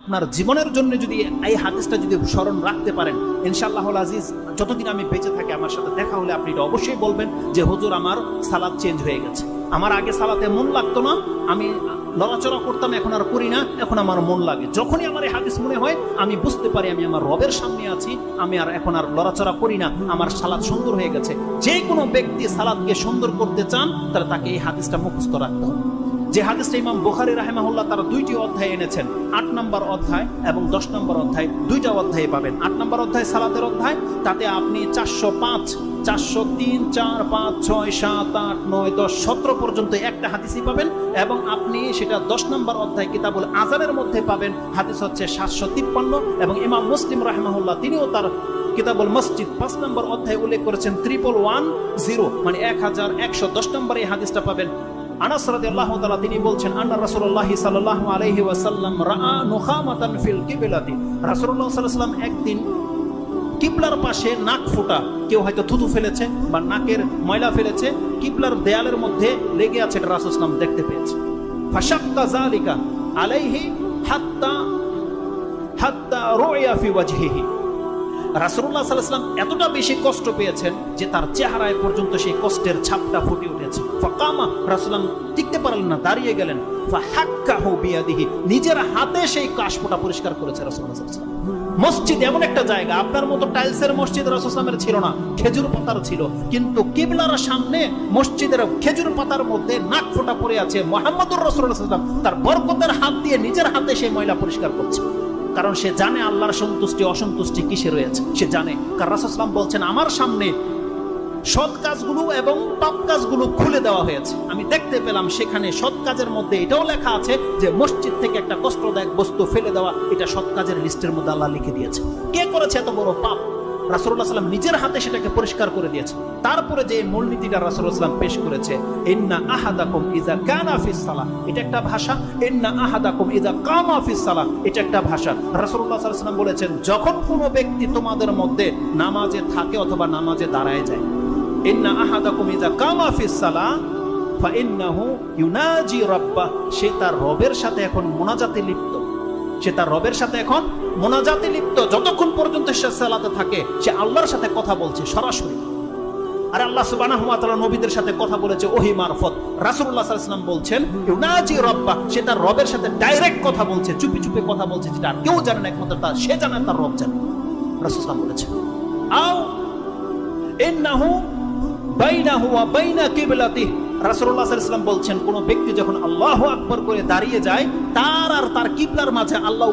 আপনার জীবনের জন্য যদি এই হাদিসটা যদি স্মরণ রাখতে পারেন, ইনশাআল্লাহুল আজিজ যতদিন আমি বেঁচে থাকি আমার সাথে দেখা হলে আপনি এটা অবশ্যই বলবেন যে হুজুর আমার সালাত চেঞ্জ হয়ে গেছে, আমার আগে সালাতে মন লাগতো না, আমি লড়াচড়া করতাম, এখন আর করি না, এখন আমার মন লাগে। যখনই আমার এই হাদিস মনে হয় আমি বুঝতে পারি আমি আমার রবের সামনে আছি, আমি আর এখন আর লড়াচড়া করি না, আমার সালাত সুন্দর হয়ে গেছে। যে কোনো ব্যক্তি সালাতকে সুন্দর করতে চান তাহলে তাকে এই হাদিসটা মুখস্থ রাখতে হবে। যে হাদিসটা ইমাম বুখারী রাহিমাহুল্লাহ তারা দুইটি অধ্যায় এনেছেন, ৮ নম্বর অধ্যায় এবং ১০ নম্বর অধ্যায়, দুইটা অধ্যায়ে পাবেন। ৮ নম্বর অধ্যায় সালাতের অধ্যায়, তাতে আপনি ৪০৫, ৪০৩, ৪, ৫, ৬, ৭, ৮, ৯, ১০, ১৭ পর্যন্ত একটা হাদিসই পাবেন। এবং আপনি সেটা ১০ নম্বর অধ্যায় কিতাবুল আযানের মধ্যে পাবেন, হাদিস হচ্ছে ৭৫৩। এবং ইমাম মুসলিম রাহিমাহুল্লাহ তিনিও তার কিতাবুল মসজিদ ৫ নম্বর অধ্যায়ে উল্লেখ করেছেন ৩১১০, মানে ১১১০ নম্বর এই হাদিসটা পাবেন। আনাস রাদিয়াল্লাহু তাআলা তিনি বলছেন আন্না রাসূলুল্লাহ সাল্লাল্লাহু আলাইহি ওয়াসাল্লাম রাআ নুখামাতান ফিল কিবলাতি, রাসূলুল্লাহ সাল্লাল্লাহু আলাইহি ওয়াসাল্লাম একদিন কিবলার পাশে নাক ফোঁটা, কেউ হয়তো থুতু ফেলেছে বা নাকের ময়লা ফেলেছে, কিবলার দেয়ালের মধ্যে লেগে আছে, এটা রাসূল সাল্লাল্লাহু আলাইহি ওয়াসাল্লাম দেখতে পেয়েছে। ফাশাক্কা যালিকা আলাইহি হাত্তা রুইয়া ফি ওয়াজহিহি, রাসূলুল্লাহ সাল্লাল্লাহু আলাইহি ওয়াসাল্লাম এতটা বেশি কষ্ট পেয়েছেন যে তার চেহারায় পর্যন্ত সেই কষ্টের ছাপটা ফুটে উঠেছে। ফাকামা, রাসূলুল্লাহ টিকতে পারলেন না, দাঁড়িয়ে গেলেন। ফাহাক্কাহু বিয়াদিহি, নিজের হাতে সেই কাশফোঁটা পরিষ্কার করেছে রাসূলুল্লাহ সাল্লাল্লাহু আলাইহি ওয়াসাল্লাম। মসজিদ এমন একটা জায়গা, আপনার মতো টাইলসের মসজিদ রাসূল সাল্লাল্লাহু আলাইহি ওয়াসাল্লামের ছিল না, খেজুর পাতার ছিল, কিন্তু কিবলার সামনে মসজিদের খেজুর পাতার মধ্যে নাক ফোঁটা পড়ে আছে। মুহাম্মদুর রাসূলুল্লাহ সাল্লাল্লাহু আলাইহি ওয়াসাল্লাম তার বরকতের হাত দিয়ে নিজের হাতে সেই ময়লা পরিষ্কার করছে, কারণ সে জানে আল্লাহর সন্তুষ্টি অসন্তুষ্টি কিসে রয়েছে, সে জানে। কারণ রাসূল সাল্লাল্লাহু আলাইহি ওয়াসাল্লাম বলছেন আমার সামনে সৎ কাজগুলো এবং পাপ কাজগুলো খুলে দেওয়া হয়েছে, আমি দেখতে পেলাম সেখানে সৎ কাজের মধ্যে এটাও লেখা আছে যে মসজিদ থেকে একটা কষ্টদায়ক বস্তু ফেলে দেওয়া, এটা সৎ কাজের লিস্টের মধ্যে আল্লাহ লিখে দিয়েছে। কে করেছে এত বড় পাপ? রাসূলুল্লাহ সাল্লাল্লাহু আলাইহি ওয়াসাল্লাম নিজের হাতে সেটাকে পরিষ্কার করে দিয়েছে। তারপরে যে মূলনীতিটা রাসূলুল্লাহ সাল্লাল্লাহু আলাইহি ওয়াসাল্লাম পেশ করেছে, ইন্না আহাদাকুম ইযা কানা ফিস সালাহ, এটা একটা ভাষা। ইন্না আহাদাকুম ইযা কামা ফিস সালাহ, এটা একটা ভাষা। রাসূলুল্লাহ সাল্লাল্লাহু আলাইহি ওয়াসাল্লাম বলেছেন যখন কোনো ব্যক্তি তোমাদের মধ্যে নামাজে থাকে অথবা নামাজে দাঁড়ায় যায়, ইন্না আহাদাকুম ইযা কামা ফিস সালাহ ফাইন্নাহু ইউনাজি রাব্বাহ, সে তার রবের সাথে এখন মুনাজাতে লিপ্ত, সে তার রবের সাথে এখন মুনাজাতে লিপ্ত। যতক্ষণ পর্যন্ত সে সালাতে থাকে সে আল্লাহর সাথে কথা বলছে সরাসরি। আর আল্লাহ সুবহানাহু ওয়া তাআলা নবীদের সাথে কথা বলেছে ওহী মারফত। রাসূলুল্লাহ সাল্লাল্লাহু আলাইহি ওয়াসাল্লাম বলছেন ইউনাজি রাব্বাহ, সে তার রবের সাথে ডাইরেক্ট কথা বলছে, চুপি চুপি কথা বলছে, যেটা কেউ জানে না, একমাত্র তার সে জানে, তার রব জানে। রাসূল সাল্লাল্লাহু আলাইহি ওয়াসাল্লাম বলেছেন আও ইন্নাহু বাইনাহু ওয়া বাইনা কিবলাতিহি, রাসূলুল্লাহ সাল্লাল্লাহু আলাইহি ওয়াসাল্লাম বলছেন কোন ব্যক্তি যখন আল্লাহু আকবার করে দাঁড়িয়ে যায়, তার আর তার কিবলার মাঝে আল্লাহ